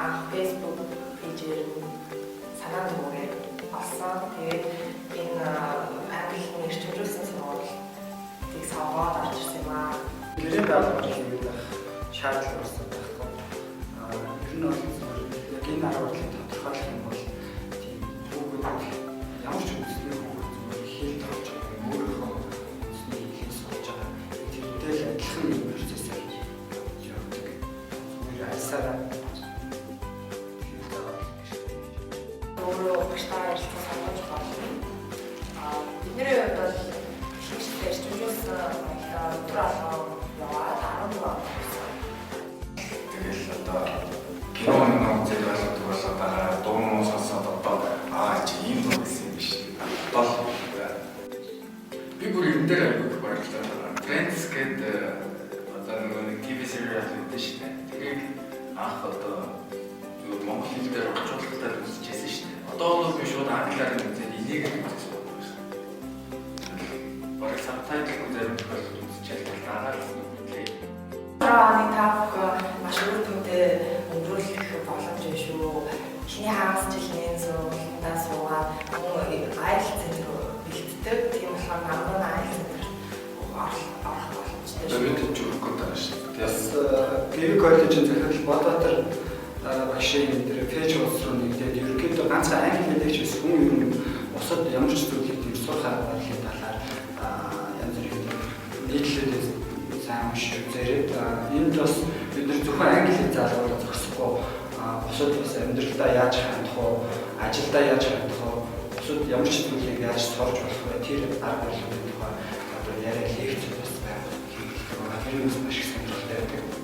анх Facebook пэйжээр санаанд өгөөд олсон. Тэгээд энэ англи хэлний эрчимжүүлсэн сургалтыг сонгоод орж ирсэн юм аа. Гэрээ даалгавар хийгээд байх шаардлага болсон байхгүй. Ер нь бол яг энэ аргуудыг тодорхойлох юм бол тийм бүгд ямар ч үндэсний хүүхэд хэлд орж байгаа юм өөрийнхөө үндэсний хэлийг сурч байгаа. Тэрнтэй л адилхан юм процессыг явуулдаг. Зүгээр альсаараа өөрөө багштай ярилцсан сонгож болно. Бидний хувьд бол хичээлээр эрчимжүүлсэн өдөр алган яваад 14 он болсон. Тэгэл одоо кино үзээд ойлгодог болоод байгаа дуу муу сонсоод одоо чи ийм дуу гэсэн юм биш. Одоо би бүр энэ дээр айгуу баярлалаа. Trends гэдэг одоо нэг TV serial гэдэг шүү дээ. Тэгээд анх одоо монгол хэл дээр орчуулгатаар үзчихсэн шүү дээ. Одоо бол би шууд англиар үзээд энийг үзсэн байна. Бараг сабтайтл үзээд үзчихэл дагаад Оны тавх маш өөр төвтэй өнгөрүүлэх боломж юм шүү. Эхний хагас жилийн суултаа суугаад IELTS рүү бэлддэг. Тийм болохоор намайг IELTS орох боломжтой шүү. бид зүрх гэдэг шүү. бас Гэвь коллежийн захирал Бодбаатар багшийн энэ фэж улс руу нэгдээд ерөнхийдөө ганцхан англи хэлэгч биш хүн ер нь бусад ямар ч зүйлийг тийм сурах аргачлалын талаар янз бүрийн нийтлэлд сайн уншиж үзээрэй. Энд бас бид нар зөвхөн англи хэл заалгуулаад зогсохгүй бусад бас амьдралдаа яаж хандах вэ? Ажилдаа яаж хандах вэ? Бусад ямар ч зүйлийг яаж сурч болох вэ? Тэр арга барилуудын тухай одоо яриа лекц бас байх. Тэр нь маш их сонирхолтой байдаг.